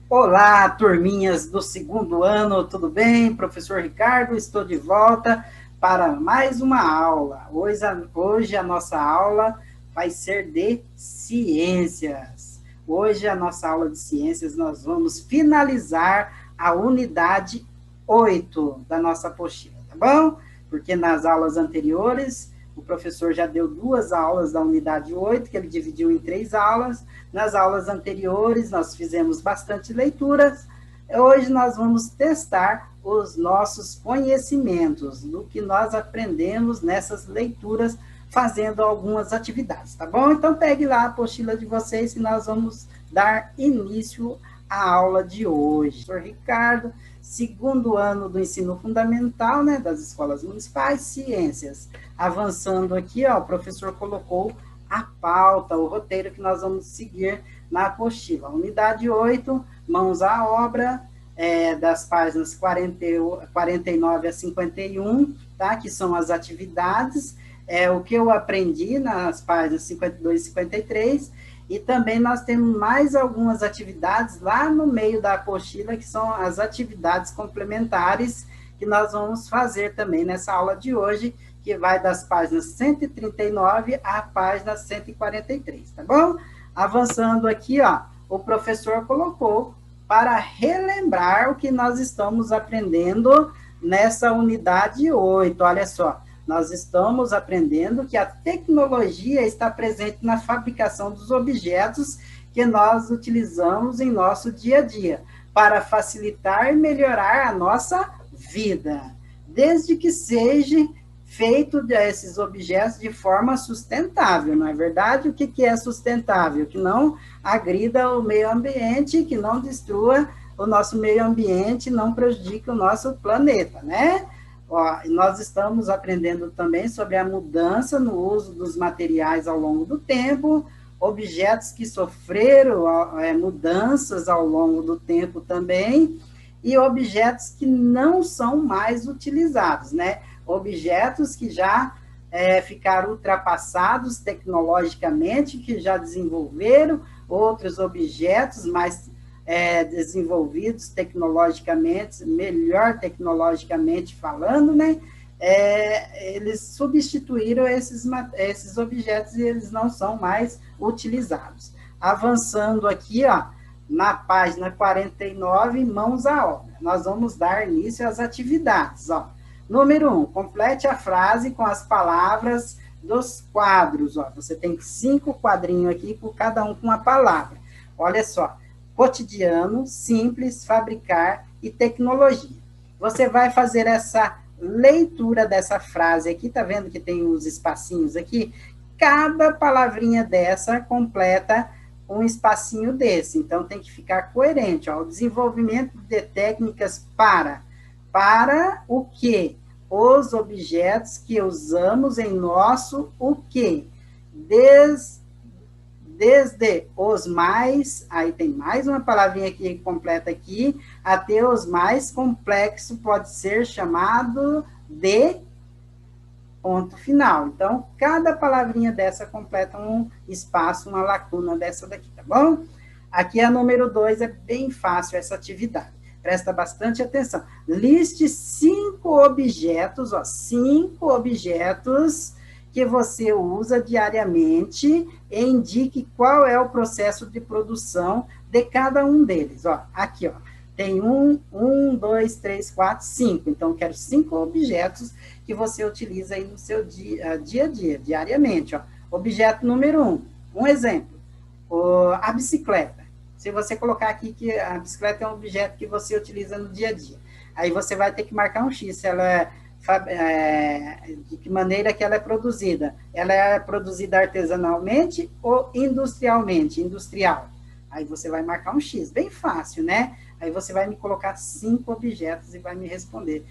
Olá, turminhas do segundo ano, tudo bem? Professor Ricardo, estou de volta para mais uma aula. Hoje a nossa aula vai ser de ciências. Hoje a nossa aula de ciências nós vamos finalizar a unidade 8 da nossa apostila, tá bom? Porque nas aulas anteriores o professor já deu 2 aulas da unidade 8, que ele dividiu em 3 aulas. Nas aulas anteriores, nós fizemos bastante leituras. Hoje nós vamos testar os nossos conhecimentos, do que nós aprendemos nessas leituras, fazendo algumas atividades, tá bom? Então, pegue lá a apostila de vocês e nós vamos dar início à aula de hoje. Professor Ricardo, segundo ano do ensino fundamental, né, das escolas municipais, ciências. Avançando aqui, ó, o professor colocou a pauta, o roteiro que nós vamos seguir na apostila. Unidade 8, mãos à obra, das páginas 49 a 51, tá? Que são as atividades, o que eu aprendi nas páginas 52 e 53, e também nós temos mais algumas atividades lá no meio da apostila, que são as atividades complementares que nós vamos fazer também nessa aula de hoje, que vai das páginas 139 à página 143, tá bom? Avançando aqui, ó, o professor colocou para relembrar o que nós estamos aprendendo nessa unidade 8. Olha só, nós estamos aprendendo que a tecnologia está presente na fabricação dos objetos que nós utilizamos em nosso dia a dia, para facilitar e melhorar a nossa vida, desde que seja feito desses objetos de forma sustentável, não é verdade? O que é sustentável? Que não agrida o meio ambiente, que não destrua o nosso meio ambiente, não prejudique o nosso planeta, né? Ó, nós estamos aprendendo também sobre a mudança no uso dos materiais ao longo do tempo, objetos que sofreram mudanças ao longo do tempo também, e objetos que não são mais utilizados, né? Objetos que já ficaram ultrapassados tecnologicamente, que já desenvolveram, outros objetos mais desenvolvidos tecnologicamente, melhor tecnologicamente falando, né? Eles substituíram esses objetos e eles não são mais utilizados. Avançando aqui, ó, na página 49, mãos à obra. Nós vamos dar início às atividades, ó. Número 1, complete a frase com as palavras dos quadros, ó. Você tem 5 quadrinhos aqui, por cada um com uma palavra. Olha só, cotidiano, simples, fabricar e tecnologia. Você vai fazer essa leitura dessa frase aqui, tá vendo que tem uns espacinhos aqui? Cada palavrinha dessa completa um espacinho desse, então tem que ficar coerente, ó. O desenvolvimento de técnicas para o quê? Os objetos que usamos em nosso o quê? Desde os mais, aí tem mais uma palavrinha aqui completa aqui, até os mais complexos pode ser chamado de ponto final. Então, cada palavrinha dessa completa um espaço, uma lacuna dessa daqui, tá bom? Aqui a número 2 é bem fácil essa atividade. Presta bastante atenção. Liste 5 objetos, ó, 5 objetos que você usa diariamente e indique qual é o processo de produção de cada um deles. Ó, aqui, ó, tem 1, 2, 3, 4, 5. Então, eu quero 5 objetos que você utiliza aí no seu dia a dia, diariamente. Ó. Objeto número 1, exemplo, a bicicleta. Se você colocar aqui que a bicicleta é um objeto que você utiliza no dia a dia, aí você vai ter que marcar um X, se ela de que maneira que ela é produzida. Ela é produzida artesanalmente ou industrialmente? Industrial. Aí você vai marcar um X, bem fácil, né? Aí você vai me colocar 5 objetos e vai me responder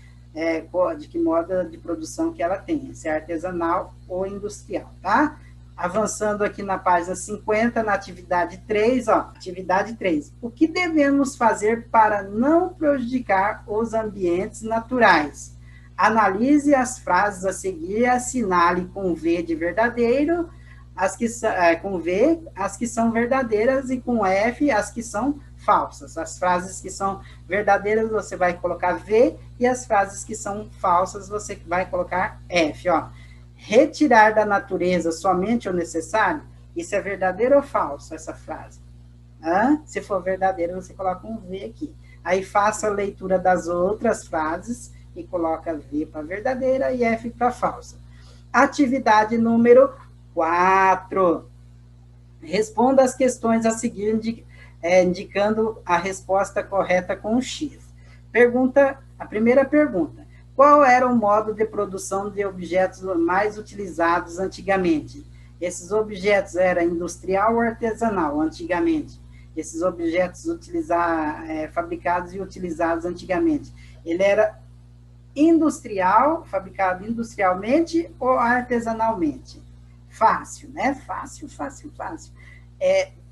de que modo de produção que ela tem, se é artesanal ou industrial, tá? Avançando aqui na página 50, na atividade 3, ó, atividade 3. O que devemos fazer para não prejudicar os ambientes naturais? Analise as frases a seguir, assinale com V de verdadeiro, com V, as que são verdadeiras, e com F, as que são falsas. As frases que são verdadeiras, você vai colocar V, e as frases que são falsas, você vai colocar F, ó. Retirar da natureza somente o necessário, isso é verdadeiro ou falso, essa frase? Se for verdadeiro, você coloca um V aqui. Aí faça a leitura das outras frases e coloca V para verdadeira e F para falsa. Atividade número 4. Responda as questões a seguir, indicando a resposta correta com um X. A primeira pergunta. Qual era o modo de produção de objetos mais utilizados antigamente? Esses objetos eram industrial ou artesanal, antigamente? Esses objetos fabricados e utilizados antigamente, ele era industrial, fabricado industrialmente ou artesanalmente? Fácil, né? Fácil.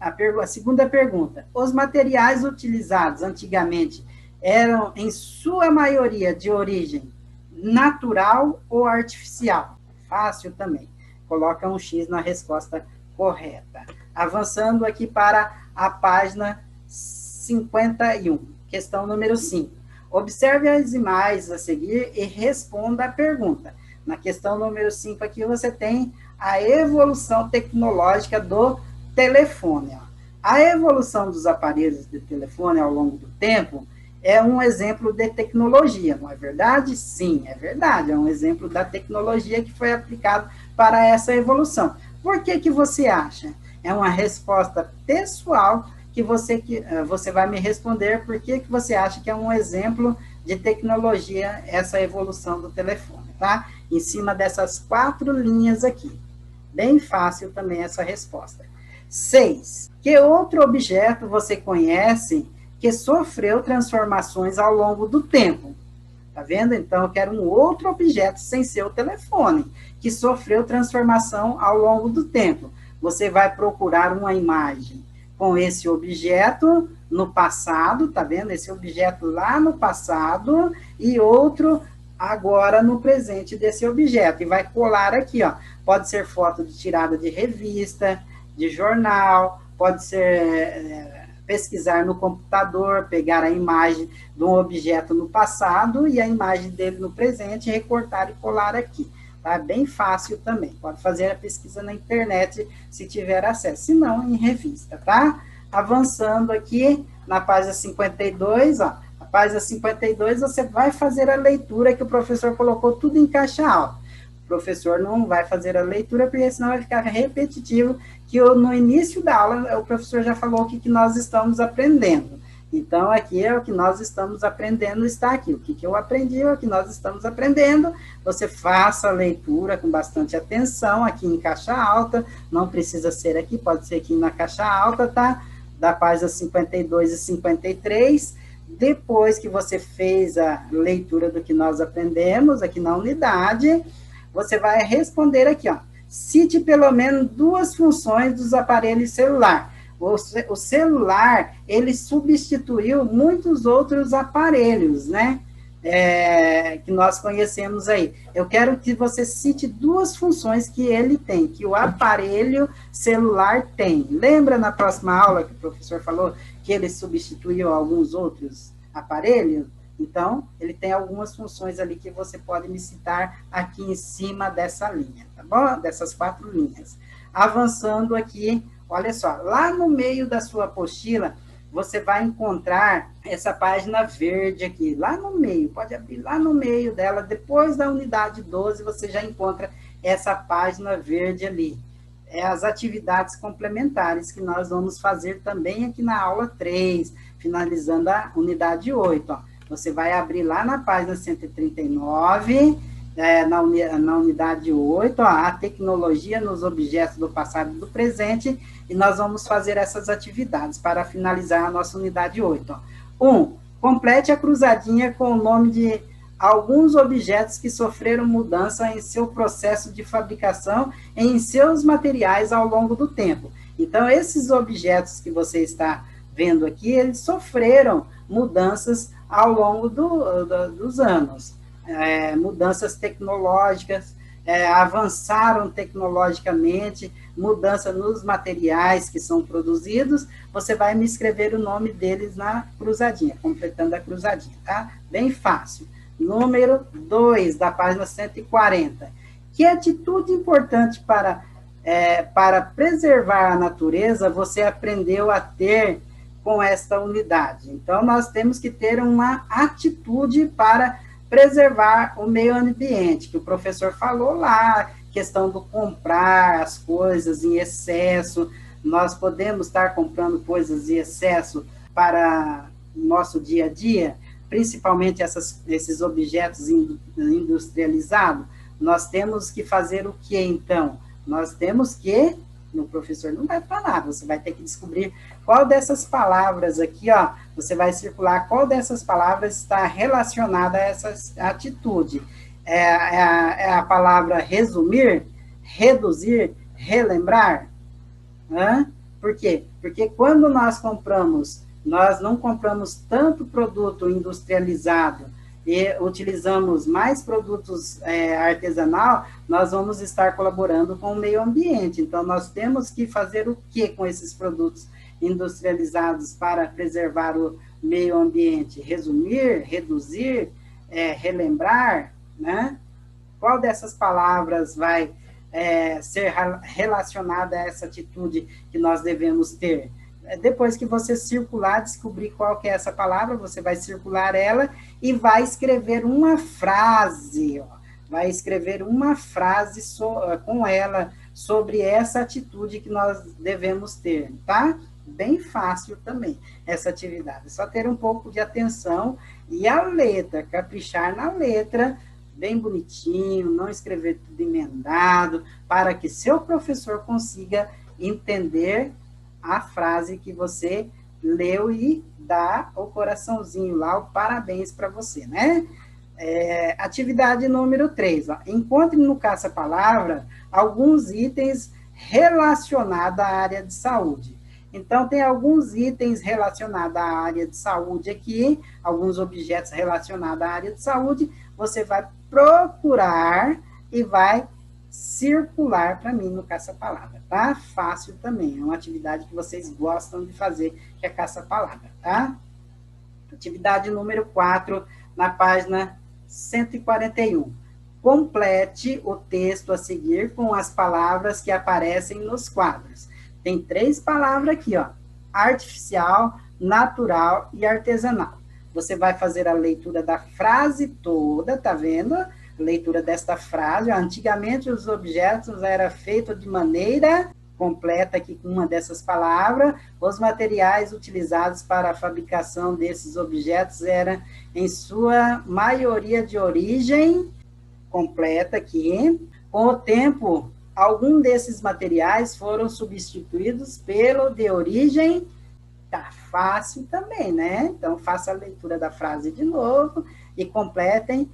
A segunda pergunta. Os materiais utilizados antigamente eram, em sua maioria, de origem natural ou artificial? Fácil também. Coloca um X na resposta correta. Avançando aqui para a página 51, questão número 5. Observe as imagens a seguir e responda a pergunta. Na questão número 5 aqui, você tem a evolução tecnológica do telefone. A evolução dos aparelhos de telefone ao longo do tempo é um exemplo de tecnologia, não é verdade? Sim, é verdade, é um exemplo da tecnologia que foi aplicado para essa evolução. Por que você acha? É uma resposta pessoal que você vai me responder por que você acha que é um exemplo de tecnologia essa evolução do telefone, tá? Em cima dessas 4 linhas aqui. Bem fácil também essa resposta. 6. Que outro objeto você conhece que sofreu transformações ao longo do tempo? Tá vendo? Então, eu quero um outro objeto sem ser o telefone, que sofreu transformação ao longo do tempo. Você vai procurar uma imagem com esse objeto no passado, tá vendo? Esse objeto lá no passado e outro agora no presente desse objeto. E vai colar aqui, ó. Pode ser foto de tirada de revista, de jornal, pode ser pesquisar no computador, pegar a imagem de um objeto no passado e a imagem dele no presente, recortar e colar aqui. Tá? Bem fácil também. Pode fazer a pesquisa na internet se tiver acesso, se não, em revista, tá? Avançando aqui na página 52, ó. A página 52, você vai fazer a leitura que o professor colocou tudo em caixa alta. O professor não vai fazer a leitura, porque senão vai ficar repetitivo, que no início da aula o professor já falou o que nós estamos aprendendo. Então, aqui é o que nós estamos aprendendo, está aqui. O que eu aprendi é o que nós estamos aprendendo. Você faça a leitura com bastante atenção, aqui em caixa alta, não precisa ser aqui, pode ser aqui na caixa alta, tá? Da página 52 e 53. Depois que você fez a leitura do que nós aprendemos, aqui na unidade, você vai responder aqui, ó. Cite pelo menos 2 funções dos aparelhos celular. O celular, ele substituiu muitos outros aparelhos, né? Que nós conhecemos aí. Eu quero que você cite 2 funções que ele tem, que o aparelho celular tem. Lembra na próxima aula que o professor falou que ele substituiu alguns outros aparelhos? Então, ele tem algumas funções ali que você pode me citar aqui em cima dessa linha, tá bom? Dessas 4 linhas. Avançando aqui, olha só, lá no meio da sua apostila, você vai encontrar essa página verde aqui, lá no meio, pode abrir lá no meio dela, depois da unidade 12, você já encontra essa página verde ali. É as atividades complementares que nós vamos fazer também aqui na aula 3, finalizando a unidade 8, ó. Você vai abrir lá na página 139, na unidade 8, ó, a tecnologia nos objetos do passado e do presente, e nós vamos fazer essas atividades para finalizar a nossa unidade 8. 1. Complete a cruzadinha com o nome de alguns objetos que sofreram mudança em seu processo de fabricação e em seus materiais ao longo do tempo. Então, esses objetos que você está vendo aqui, eles sofreram mudanças ao longo dos anos. Mudanças tecnológicas avançaram tecnologicamente, mudança nos materiais que são produzidos, você vai me escrever o nome deles na cruzadinha, completando a cruzadinha, tá? Bem fácil. Número 2, da página 140. Que atitude importante para preservar a natureza você aprendeu a ter com esta unidade? Então, nós temos que ter uma atitude para preservar o meio ambiente, que o professor falou lá, questão do comprar as coisas em excesso, nós podemos estar comprando coisas em excesso para o nosso dia a dia, principalmente esses objetos industrializados. Nós temos que fazer o que, então? Nós temos que, o professor não vai falar, você vai ter que descobrir qual dessas palavras aqui, ó, você vai circular qual dessas palavras está relacionada a essa atitude. É a palavra resumir, reduzir, relembrar? Por quê? Porque quando nós compramos, nós não compramos tanto produto industrializado e utilizamos mais produtos artesanal, nós vamos estar colaborando com o meio ambiente. Então, nós temos que fazer o que com esses produtos industrializados para preservar o meio ambiente? Resumir, reduzir, relembrar, né? Qual dessas palavras vai ser relacionada a essa atitude que nós devemos ter? Depois que você circular, descobrir qual que é essa palavra, você vai circular ela e vai escrever uma frase, ó, vai escrever uma frase com ela sobre essa atitude que nós devemos ter, tá? Bem fácil também essa atividade, só ter um pouco de atenção e a letra, caprichar na letra, bem bonitinho, não escrever tudo emendado, para que seu professor consiga entender a frase que você leu e dá o coraçãozinho lá, o parabéns para você, né? Atividade número 3, ó. Encontre no caça-palavra alguns itens relacionados à área de saúde. Então, tem alguns itens relacionados à área de saúde aqui, alguns objetos relacionados à área de saúde, você vai procurar e vai circular para mim no caça-palavra, tá? Fácil também, é uma atividade que vocês gostam de fazer, que é caça-palavra, tá? Atividade número 4, na página 141. Complete o texto a seguir com as palavras que aparecem nos quadros. Tem 3 palavras aqui, ó, artificial, natural e artesanal. Você vai fazer a leitura da frase toda, tá vendo? Leitura desta frase. Antigamente, os objetos eram feitos de maneira completa, aqui com uma dessas palavras. Os materiais utilizados para a fabricação desses objetos eram, em sua maioria, de origem completa, aqui. Com o tempo, algum desses materiais foram substituídos pelo de origem. Tá fácil também, né? Então, faça a leitura da frase de novo e complete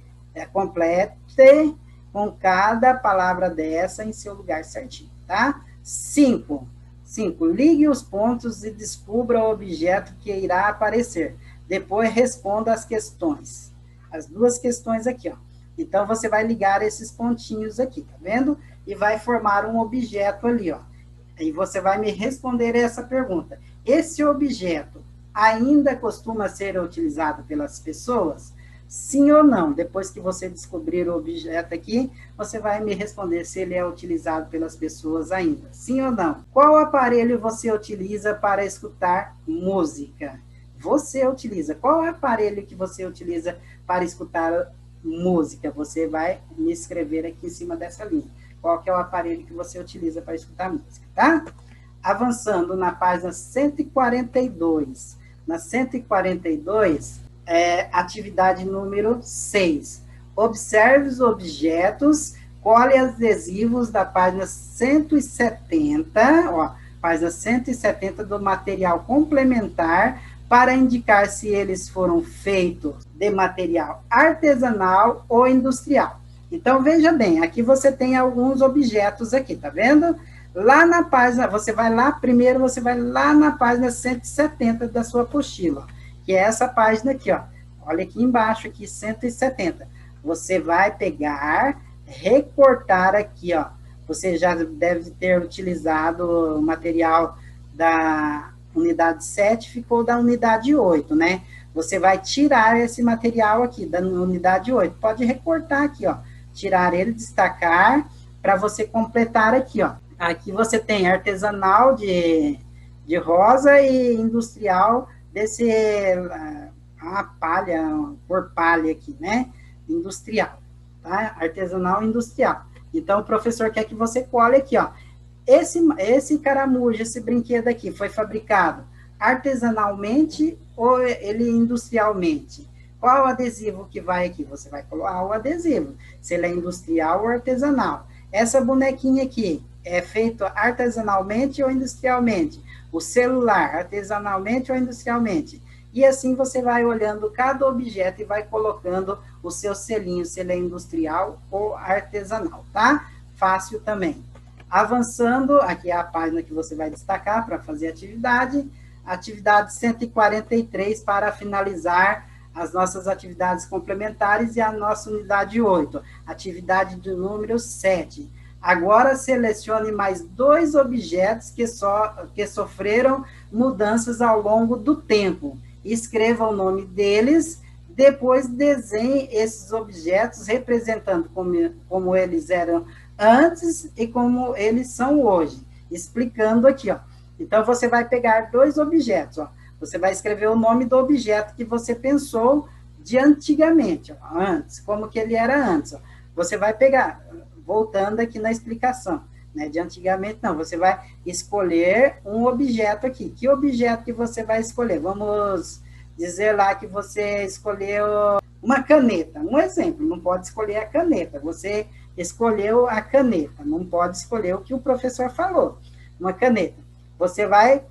com cada palavra dessa em seu lugar certinho, tá? 5. Ligue os pontos e descubra o objeto que irá aparecer. Depois, responda as questões. As 2 questões aqui, ó. Então, você vai ligar esses pontinhos aqui, tá vendo? E vai formar um objeto ali, ó. E você vai me responder essa pergunta. Esse objeto ainda costuma ser utilizado pelas pessoas? Sim ou não? Depois que você descobrir o objeto aqui, você vai me responder se ele é utilizado pelas pessoas ainda. Sim ou não? Qual aparelho você utiliza para escutar música? Você utiliza. Qual aparelho que você utiliza para escutar música? Você vai me escrever aqui em cima dessa linha. Qual que é o aparelho que você utiliza para escutar música, tá? Avançando na página 142. Na 142, atividade número 6. Observe os objetos, colhe adesivos da página 170, ó, página 170 do material complementar, para indicar se eles foram feitos de material artesanal ou industrial. Então, veja bem, aqui você tem alguns objetos aqui, tá vendo? Lá na página, você vai lá na página 170 da sua apostila, que é essa página aqui, ó. Olha aqui embaixo, aqui, 170. Você vai pegar recortar aqui, ó. Você já deve ter utilizado o material da unidade 7, ficou da unidade 8, né? Você vai tirar esse material aqui da unidade 8. Pode recortar aqui, ó. Tirar ele, destacar, para você completar aqui, ó. Aqui você tem artesanal de rosa e industrial desse a palha, por palha aqui, né? Industrial, tá? Artesanal industrial. Então, o professor quer que você cole aqui, ó. Esse caramujo, esse brinquedo aqui, foi fabricado artesanalmente ou ele industrialmente? Qual o adesivo que vai aqui? Você vai colocar o adesivo, se ele é industrial ou artesanal. Essa bonequinha aqui é feito artesanalmente ou industrialmente? O celular, artesanalmente ou industrialmente? E assim você vai olhando cada objeto e vai colocando o seu selinho, se ele é industrial ou artesanal, tá? Fácil também. Avançando, aqui é a página que você vai destacar para fazer atividade. Atividade 143 para finalizar as nossas atividades complementares e a nossa unidade 8. Atividade do número 7. Agora selecione mais 2 objetos que sofreram mudanças ao longo do tempo. Escreva o nome deles, depois desenhe esses objetos representando como eles eram antes e como eles são hoje. Explicando aqui, ó. Então, você vai pegar 2 objetos, ó. Você vai escrever o nome do objeto que você pensou de antigamente, ó, antes, como que ele era antes, ó. Você vai pegar, voltando aqui na explicação, né, de antigamente não, você vai escolher um objeto aqui. Que objeto que você vai escolher? Vamos dizer lá que você escolheu uma caneta, um exemplo, não pode escolher a caneta, você escolheu a caneta, não pode escolher o que o professor falou, uma caneta. Você vai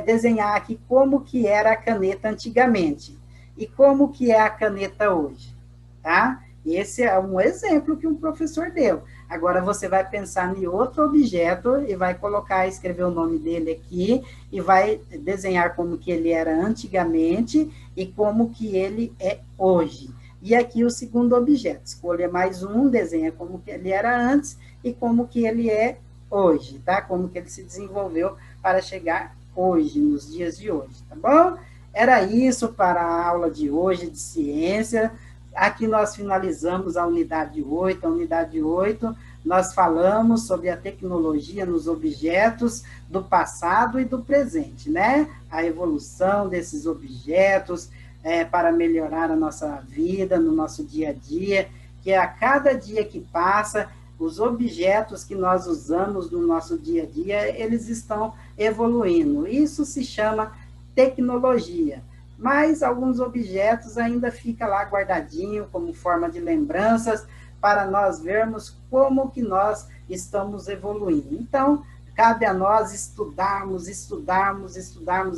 desenhar aqui como que era a caneta antigamente e como que é a caneta hoje, tá? Esse é um exemplo que o professor deu. Agora você vai pensar em outro objeto e vai colocar, escrever o nome dele aqui e vai desenhar como que ele era antigamente e como que ele é hoje. E aqui o segundo objeto, escolha mais um, desenha como que ele era antes e como que ele é hoje, tá? Como que ele se desenvolveu para chegar hoje, nos dias de hoje, tá bom? Era isso para a aula de hoje de ciência. Aqui nós finalizamos a unidade 8. A unidade 8, nós falamos sobre a tecnologia nos objetos do passado e do presente, né? A evolução desses objetos para melhorar a nossa vida, no nosso dia a dia, que a cada dia que passa, os objetos que nós usamos no nosso dia a dia, eles estão evoluindo. Isso se chama tecnologia. Mas alguns objetos ainda ficam lá guardadinho como forma de lembranças para nós vermos como que nós estamos evoluindo. Então, cabe a nós estudarmos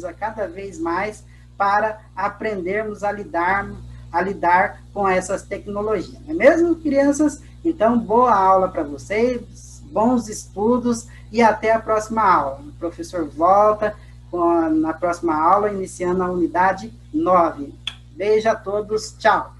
a cada vez mais para aprendermos a lidar com essas tecnologias. Não é mesmo, crianças? Então, boa aula para vocês, bons estudos e até a próxima aula. O professor volta na próxima aula, iniciando a unidade 9. Beijo a todos, tchau!